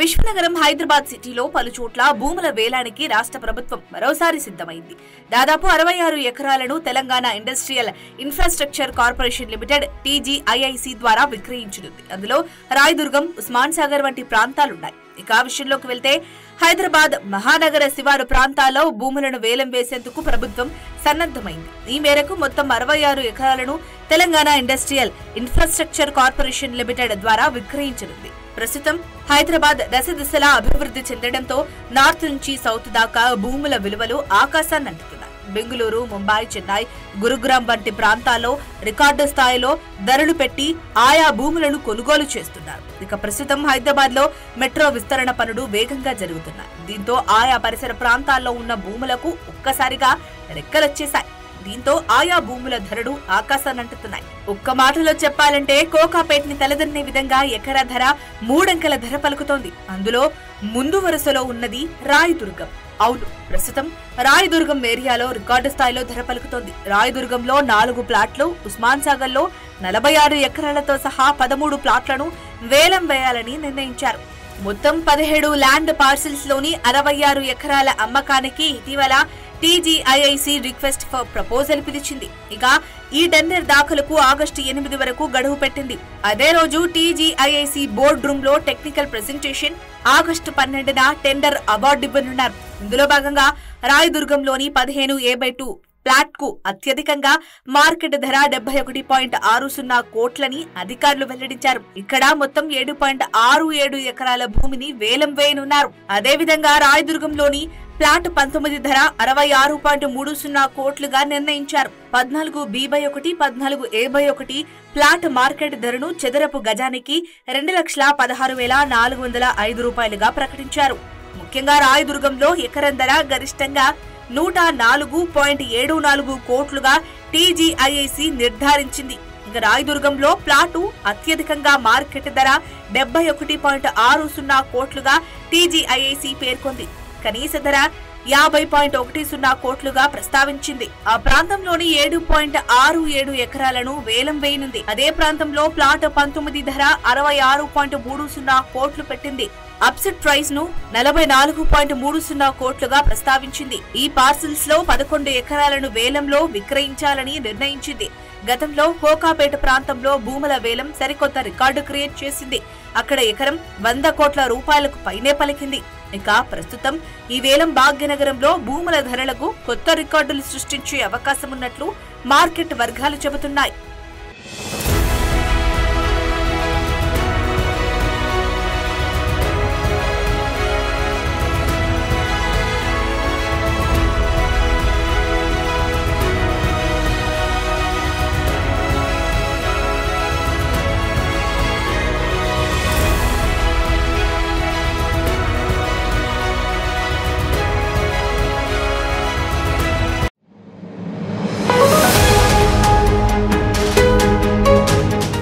విశ్వనగరం హైదరాబాద్ సిటీలో పలు చోట్ల భూముల వేలానికి రాష్ట్ర ప్రభుత్వం మరోసారి సిద్ధమైంది. దాదాపు 66 ఎకరాలను Telangana industrial infrastructure corporation limited TGIIC ద్వారా విక్రయించనుంది. అందులో రాయదుర్గం, ఉస్మాన్ సాగర్ వంటి ప్రాంతాలున్నాయి. ఇక విషయంలోకి వెళ్తే హైదరాబాద్ మహానగర శివారు ప్రాంతాల్లో భూములను వేలం వేసేందుకు ప్రభుత్వం సన్నద్దమైంది. ఈ మేరకు మొత్తం 66 ఎకరాలను Telangana industrial infrastructure corporation limited ద్వారా విక్రయించనుంది. ప్రస్తుతం హైదరాబాద్ దశ దిశలా అభివృద్ధి చెందడంతో నార్త్ నుంచి సౌత్ దాకా భూముల విలువలు ఆకాశాన్ని అంటుతున్నాయి. బెంగళూరు, ముంబై, చెన్నై, గురుగ్రామ్ వంటి ప్రాంతాల్లో రికార్డు స్థాయిలో ధరలు పెట్టి ఆయా భూములను కొనుగోలు చేస్తున్నారు. ఇక ప్రస్తుతం హైదరాబాద్ లో మెట్రో విస్తరణ పనులు వేగంగా జరుగుతున్నాయి. దీంతో ఆయా పరిసర ప్రాంతాల్లో ఉన్న భూములకు ఒక్కసారిగా రెక్కలొచ్చేశాయి. దీంతో ఆయా భూముల ధరలు ఆకాశాన్నంటున్నాయి. ఒక్క మాటలో చెప్పాలంటే కోకాపేట్ ని తలదన్నే విధంగా ఎకరా ధర 3 అంకెల ధర పలుకుతోంది. అందులో ముందు వరుసలో ఉన్నది రాయదుర్గం. అవును, ప్రస్తుతం రాయదుర్గం ఏరియాలో రికార్డు స్థాయిలో ధర పలుకుతోంది. రాయదుర్గంలో 4 ప్లాట్లు, ఉస్మాన్ సాగర్ లో 46 ఎకరాలతో సహా 13 ప్లాట్లను వేలం వేయాలని నిర్ణయించారు. మొత్తం 17 ల్యాండ్ పార్సిల్స్ లోని 66 ఎకరాల అమ్మకానికి ఇటీవల టీజీఐఐసి రిక్వెస్ట్ ఫర్ ప్రపోజల్ పిలిచింది. ఇక ఈ టెండర్ దాఖలకు ఆగస్టు 8 వరకు గడువు పెట్టింది. అదే రోజు టీజీఐఐసి బోర్డు రూమ్ లో టెక్నికల్ ప్రెజెంటేషన్, ఆగస్టు 12న టెండర్ అవార్డు ఇవ్వనున్నారు. ఇందులో భాగంగా రాయదుర్గంలోని 15A/2 ప్లాట్ కు అత్యధికంగా మార్కెట్ ధర 71.60 కోట్లని అధికారులు వెల్లడించారు. ఇక్కడ మొత్తం 7.67 ఎకరాల భూమిని వేలం వేయనున్నారు. అదేవిధంగా రాయదుర్గంలోని ప్లాట్ 19 ధర 66.30 కోట్లుగా నిర్ణయించారు. 14B/1, 14A/1 ప్లాట్ మార్కెట్ ధరను చదరపు గజానికి 2,16,405 రూపాయలుగా ప్రకటించారు. ముఖ్యంగా రాయదుర్గంలో ఎకరం ధర గరిష్టంగా 104.74 కోట్లుగా టీజీఐఐసి నిర్ధారించింది. ఇక రాయదుర్గంలో ప్లాటు అత్యధికంగా మార్కెట్ ధర 71.60 కోట్లుగా టీజీఐఐసి పేర్కొంది. కనీస ధర 50.10 కోట్లుగా ప్రస్తావించింది. ఆ ప్రాంతంలోని 7.67 ఎకరాలను వేలం వేయనుంది. అదే ప్రాంతంలో ప్లాట్ 19 ధర 66.30 కోట్లు పెట్టింది. అప్సెట్ ప్రైస్ ను 44.30 కోట్లుగా ప్రస్తావించింది. ఈ పార్సిల్స్ లో 11 ఎకరాలను వేలంలో విక్రయించాలని నిర్ణయించింది. గతంలో కోకాపేట ప్రాంతంలో భూముల వేలం సరికొత్త రికార్డు క్రియేట్ చేసింది. అక్కడ ఎకరం 100 కోట్ల రూపాయలకు పైనే పలికింది. ఇక ప్రస్తుతం ఈ వేలం భాగ్యనగరంలో భూముల ధరలకు కొత్త రికార్డులు సృష్టించే అవకాశం ఉన్నట్లు మార్కెట్ వర్గాలు చెబుతున్నాయి.